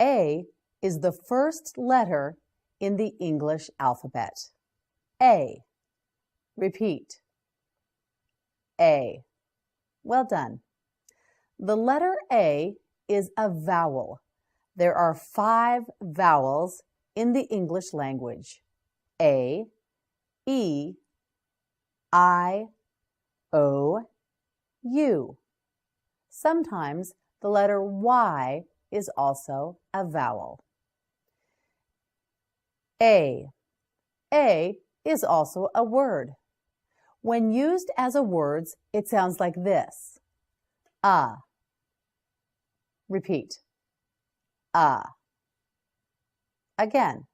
A is the first letter in the English alphabet. A. Repeat. A. Well done. The letter A is a vowel. There are 5 vowels in the English language. A, E, I, O, U. Sometimes the letter Y is also a vowel. A is also a word. When used as a word, it sounds like this. Repeat. Again.